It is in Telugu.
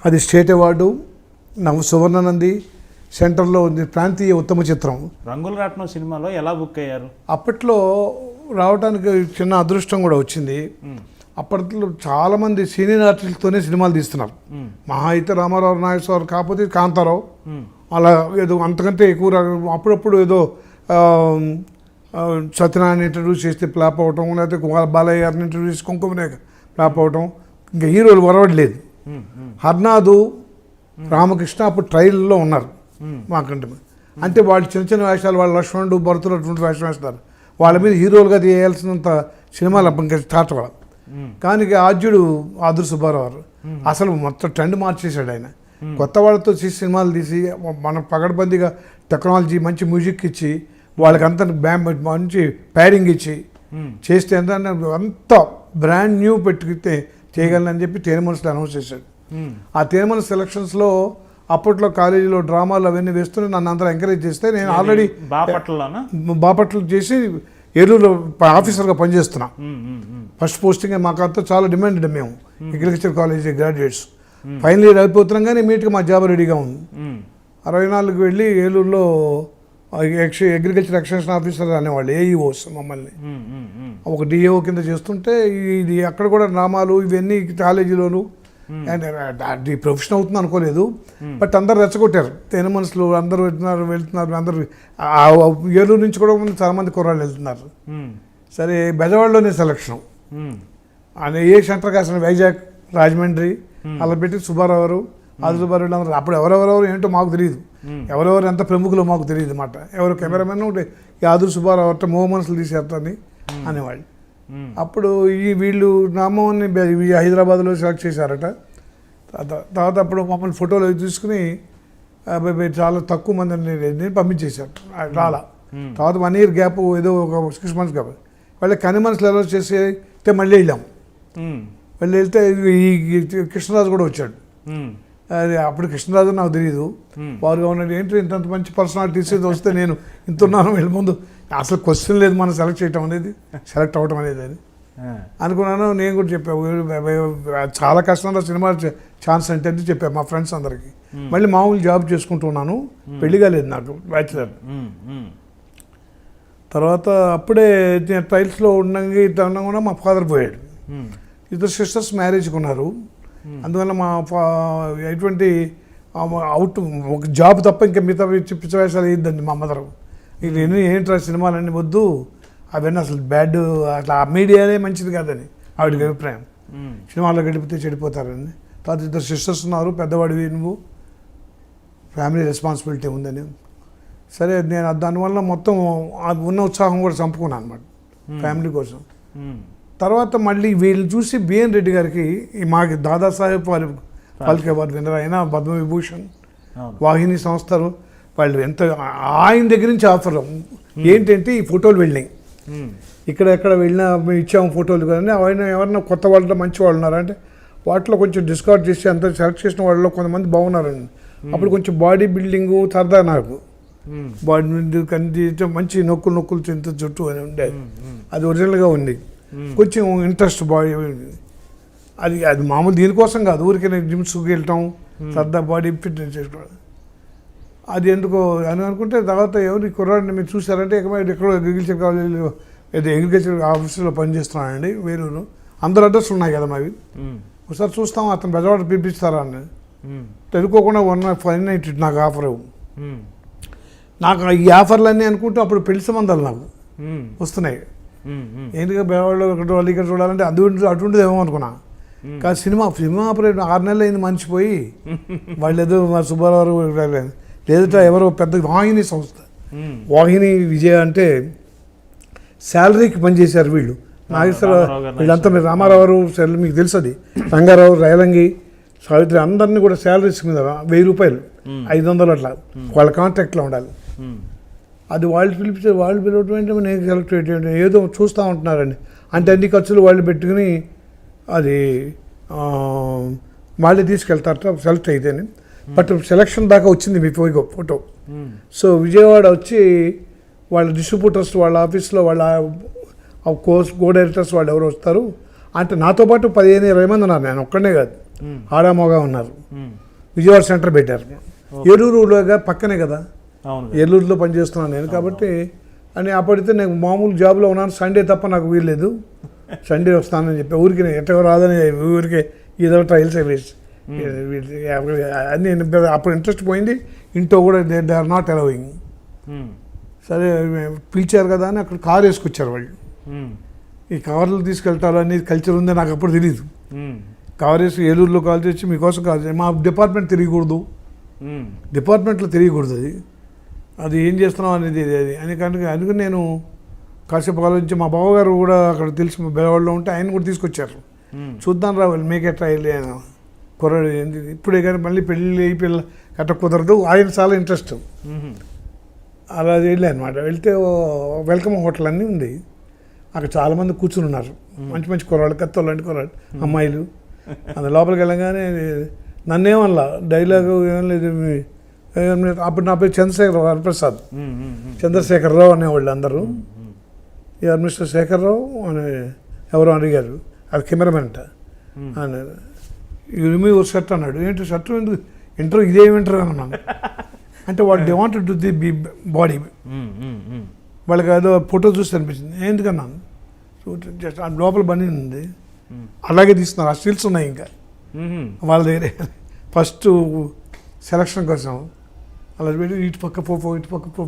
అది స్టేట్ అవార్డు, సువర్ణనంది, సెంటర్లో ఉంది ప్రాంతీయ ఉత్తమ చిత్రం. రంగుల రాట్నం సినిమాలో ఎలా బుక్ అయ్యారు? అప్పట్లో రావడానికి చిన్న అదృష్టం కూడా వచ్చింది. అప్పట్లో చాలామంది సీనియర్ ఆర్టిస్టులతోనే సినిమాలు తీస్తున్నారు. మహా అయితే రామారావు, నాగేశ్వరరావు, కాకపోతే కాంతారావు, అలా ఏదో అంతకంటే ఎక్కువ అప్పుడప్పుడు ఏదో సత్యనారాయణ ఇంట్రడ్యూస్ చేస్తే ఫ్లాప్ అవటం, లేకపోతే బాలయ్య గారిని ఇంట్రడ్యూస్ చేసి కుంకుమరేఖ ఫ్లాప్ అవటం, ఇంకా హీరోలు వరవడలేదు. హర్నాథు, రామకృష్ణ అప్పుడు ట్రైల్లో ఉన్నారు మాకంటే. అంటే వాళ్ళు చిన్న చిన్న వేషాలు, వాళ్ళు లక్ష్మణుడు, భరతుడు అటువంటి వేషం వేస్తారు. వాళ్ళ మీద హీరోలుగా చేయాల్సినంత సినిమాలు ఇంకా స్టార్ట్ అవ్వాలి. కానీ ఆద్యుడు ఆదురు సుబ్బారావు గారు అసలు మొత్తం ట్రెండ్ మార్చేశాడు. ఆయన కొత్త వాళ్ళతో చేసి సినిమాలు తీసి మన పగడబందీగా టెక్నాలజీ, మంచి మ్యూజిక్ ఇచ్చి, వాళ్ళకంతా మంచి ప్యాడింగ్ ఇచ్చి చేస్తే అంత బ్రాండ్ న్యూ పెట్టుకుంటే చేయగలనని చెప్పి తేనె మనసులు అనౌన్స్ చేశాడు. ఆ తేనె మనసు సెలక్షన్స్లో అప్పట్లో కాలేజీలో డ్రామాలు అవన్నీ వేస్తూనే నన్ను అందరూ ఎంకరేజ్ చేస్తే నేను ఆల్రెడీ బాపట్ల చేసి ఏలూరులో ఆఫీసర్గా పనిచేస్తున్నా. ఫస్ట్ పోస్టింగ్ మాకంతా చాలా డిమాండెడ్. మేము agriculture college graduates final year అయిపోతున్నాం, కానీ ఇమీడియట్గా మా జాబ్ రెడీగా ఉంది. 64 వెళ్ళి ఏలూరులో అగ్రికల్చర్ ఎక్స్టెన్షన్ ఆఫీసర్ అనేవాళ్ళు, ఏఈఓస్ మమ్మల్ని. ఒక డిఏఓ కింద చేస్తుంటే ఇది అక్కడ కూడా డ్రామాలు ఇవన్నీ కాలేజీలోను అది ప్రొఫెషన్ అవుతుంది అనుకోలేదు. బట్ అందరు రెచ్చగొట్టారు. తేనె మనసులు అందరూ వెళ్తున్నారు. అందరూ ఏలూరు నుంచి కూడా చాలా మంది కుర్రాళ్ళు వెళ్తున్నారు. సరే బెజవాడలోనే సెలక్షన్ అని ఏ సెంటర్ కాసిన వైజాగ్, రాజమండ్రి అలా పెట్టి సుబ్బారావు గారు, ఆది సుబ్బారావు అందరూ. అప్పుడు ఎవరెవరెవరు ఏంటో మాకు తెలియదు, ఎవరెవరు ఎంత ప్రముఖులు మాకు తెలియదు అన్నమాట. ఎవరు కెమెరామెన్ ఆదురు సుబ్బారావు అంటే మో మనసులు తీసేస్తారని అనేవాళ్ళు. అప్పుడు వీళ్ళు నామాన్ని హైదరాబాద్లో సెలెక్ట్ చేశారట. తర్వాత అప్పుడు మమ్మల్ని ఫోటోలు తీసుకుని చాలా తక్కువ మందిని పంపించేశారు. రాలా. తర్వాత 1 year గ్యాప్, ఏదో ఒక 6 months గ్యాప్. వాళ్ళ కని మనసులు ఎలా చేస్తే మళ్ళీ వెళ్ళాం. మళ్ళీ వెళ్తే ఈ కృష్ణరాజు కూడా వచ్చాడు. అది అప్పుడు కృష్ణరాజు నాకు తెలియదు. వారుగా ఉన్నది ఏంటి ఇంత మంచి పర్సనాలిటీస్ వస్తే నేను ఇంతున్నాను వీళ్ళ ముందు. అసలు క్వశ్చన్ లేదు మనం సెలెక్ట్ చేయటం అనేది, సెలెక్ట్ అవ్వటం అనేది అని అనుకున్నాను. నేను కూడా చెప్పాను చాలా కష్టంగా సినిమా ఛాన్స్ అంటే అని చెప్పాను మా ఫ్రెండ్స్ అందరికీ. మళ్ళీ మామూలు జాబ్ చేసుకుంటున్నాను, పెళ్లి కాలేదు నాకు, బ్యాచులర్. తర్వాత అప్పుడే ట్రైల్స్లో ఉండగా కూడా మా ఫాదర్ పోయాడు. 2 sisters మ్యారేజ్కి ఉన్నారు. అందువల్ల మా ఎటువంటి అవుట్ ఒక జాబ్ తప్ప ఇంకా మిగతా పిచ్చ వేషాలు వేయద్దండి మా మదర్. ఇది ఏంట్రా సినిమాలన్నీ వద్దు, అవన్నీ అసలు బ్యాడ్, అట్లా మీడియానే మంచిది కాదని ఆవిడకి అభిప్రాయం. సినిమాల్లో గడిపితే చెడిపోతారని. తర్వాత 2 sisters ఉన్నారు, పెద్దవాడివి నువ్వు, ఫ్యామిలీ రెస్పాన్సిబిలిటీ ఉందని. సరే నేను దానివల్ల మొత్తం ఉన్న ఉత్సాహం కూడా చంపుకున్నాను అనమాట ఫ్యామిలీ కోసం. తర్వాత మళ్ళీ వీళ్ళు చూసి బిఎన్ రెడ్డి గారికి మాకు దాదాసాహెబ్ ఫాల్కే అవార్డు విన్నర్ అయినా పద్మవిభూషణ్, వాహిని సంస్థలు వాళ్ళు ఎంత ఆయన దగ్గర నుంచి ఆఫర్ ఏంటంటే ఈ ఫోటోలు వెళ్ళినాయి. ఇక్కడ ఎక్కడ వెళ్ళినా మేము ఇచ్చాము ఫోటోలు. కానీ ఆయన ఎవరైనా కొత్త వాళ్ళలో మంచి వాళ్ళు ఉన్నారంటే వాటిలో కొంచెం డిస్కార్డ్ చేసి అంత సెలెక్ట్ చేసిన వాళ్ళలో కొంతమంది బాగున్నారండి. అప్పుడు కొంచెం బాడీ బిల్డింగు సరదా నాకు, బాడీ బిల్డింగ్ మంచి నొక్కులు చింత చుట్టూ అని ఉండేది. అది ఒరిజినల్గా ఉంది. కొంచెం ఇంట్రెస్ట్ బాడీ, అది మామూలు దీనికోసం కాదు, ఊరికే జిమ్స్కి వెళ్ళటం, సరదా బాడీ ఫిట్నెస్ చేసుకోవడం. అది ఎందుకో అని అనుకుంటే తర్వాత ఎవరు ఈ కుర్రాడిని మీరు చూసారంటే ఎక్కడో అగ్రికల్చర్ కాలేజీలో ఏదో అగ్రికల్చర్ ఆఫీసులో పనిచేస్తున్నానండి వేలూరు. అందరు అడ్రస్ ఉన్నాయి కదా మావి. ఒకసారి చూస్తాం అతను బెజవాడ పిలిపిస్తారా అని. తెలుసుకోకుండా 1 night నాకు ఆఫర్ నాకు ఈ ఆఫర్లన్నీ అనుకుంటూ అప్పుడు పెళ్లి సంబంధాలు నాకు వస్తున్నాయి. ఏంటిగా బెజవాడలో వాళ్ళు ఇక్కడ చూడాలంటే అటువంటిది ఏమో అనుకున్నా. కానీ సినిమా ఆపరేట్ 6 నెలలు అయింది మర్చిపోయి వాళ్ళు ఏదో మా సుబ్బారావు లేదట ఎవరో పెద్ద వాహిని సంస్థ, వాహిని విజయ అంటే శాలరీకి పనిచేశారు వీళ్ళు. నాగేశ్వరరావు వీళ్ళంతా మీరు రామారావు మీకు తెలుసు, అది రంగారావు, రైలంగి, సావిత్రి అందరినీ కూడా శాలరీస్ మీద 1000 రూపాయలు 500 అట్లా వాళ్ళ కాంట్రాక్ట్లో ఉండాలి. అది వాళ్ళు పిలవటం ఏంటంటే నేను సెలెక్ట్ చేయటం ఏదో చూస్తూ ఉంటున్నారండి. అంటే అన్ని ఖర్చులు వాళ్ళు పెట్టుకుని అది వాళ్ళే తీసుకెళ్తారట సెలెక్ట్ అయితేనే. బట్ సెలక్షన్ దాకా వచ్చింది మీ ఫోటో. సో విజయవాడ వచ్చి వాళ్ళ డిస్ట్రిబ్యూటర్స్ వాళ్ళ ఆఫీస్లో వాళ్ళ కో డైరెక్టర్స్ వాళ్ళు ఎవరు వస్తారు అంటే నాతో పాటు 15-20 మంది ఉన్నారు, నేను ఒక్కడే కాదు. ఆడామోగా ఉన్నారు. మ్మ్. విజయవాడ సెంటర్ పెట్టారు. ఏలూరులోగా పక్కనే కదా, అవును. ఏలూరులో పనిచేస్తున్నాను నేను. కాబట్టి అని అప్పటితే నేను మామూలు జాబ్లో ఉన్నాను. సండే తప్ప నాకు వీల్లేదు, సండే వస్తానని చెప్పి ఊరికి ఎట్టో రాదని ఊరికే ఏదో ట్రయల్స్ వేసి అన్నీ అప్పుడు ఇంట్రెస్ట్ పోయింది. ఇంట్లో కూడా దే ఆర్ నాట్ అలౌయింగ్. మ్మ్. సరే పిలిచారు కదా అని అక్కడ కారు వేసుకొచ్చారు వాళ్ళు. మ్మ్. ఈ కార్లు తీసుకెళ్తారు అనేది కల్చర్ ఉందని నాకు అప్పుడు తెలియదు. మ్మ్. కారు వేసి ఏలూరులో కాల్ చేసి మీకోసం కాల్ చేసి మా డిపార్ట్మెంట్ తిరగకూడదు, మ్మ్. డిపార్ట్మెంట్లో తిరగకూడదు, అది ఏం చేస్తున్నాం అనేది అది అని. అందుకని నేను కాసేపు ఆలోచించి మా బావగారు కూడా అక్కడ తెలిసి బెలవాడలో ఉంటే ఆయన కూడా తీసుకొచ్చారు. మ్మ్. చూద్దాం రా వాళ్ళు మేకే ట్రయల్ ఆయన కుర్రాడు ఏంది ఇప్పుడే కానీ మళ్ళీ పెళ్ళి పిల్ల కట్ట కుదరదు. ఆయన చాలా ఇంట్రెస్ట్. మ్మ్. అలా వెళ్ళి అనమాట. వెళ్తే వెల్కమ్ హోటల్ అన్నీ ఉంది. అక్కడ చాలామంది కూర్చుని ఉన్నారు, మంచి మంచి కుర్రాళ్ళు, కత్తోళ్ళు లాంటి కుర్రాళ్ళు, అమ్మాయిలు. అది లోపలికి వెళ్ళగానే నన్నేమల్లా డైలాగు ఏం లేదు. అప్పుడు నా పేరు చంద్రశేఖరరావు వరప్రసాద్. మ్మ్. మ్మ్. చంద్రశేఖరరావు అనేవాళ్ళు అందరూ. ఇవాళ మిస్టర్ శేఖర్రావు అని ఎవరో అడిగారు, అది కెమెరామెన్ అంట. అని యూ రిమూవ్ యువర్ షర్ట్ అన్నాడు. ఏంటి షర్ట్ ఎందుకు ఇంటర్వ్యూ ఇదేమి ఇంటర్వ్యూ అన్నాను. అంటే వాడు they wanted to the body. మ్మ్. మ్మ్. వాళ్ళకి ఏదో ఫోటో చూసి అనిపించింది. ఎందుకన్నాను, జస్ట్ ఆ లోపల బండి ఉంది, అలాగే తీస్తున్నారు. ఆ స్టిల్స్ ఉన్నాయి ఇంకా మ్మ్. వాళ్ళ దగ్గర. ఫస్ట్ సెలక్షన్ కోసం అలా పెట్టి ఇటు పక్క పో, ఇటు పక్క పో,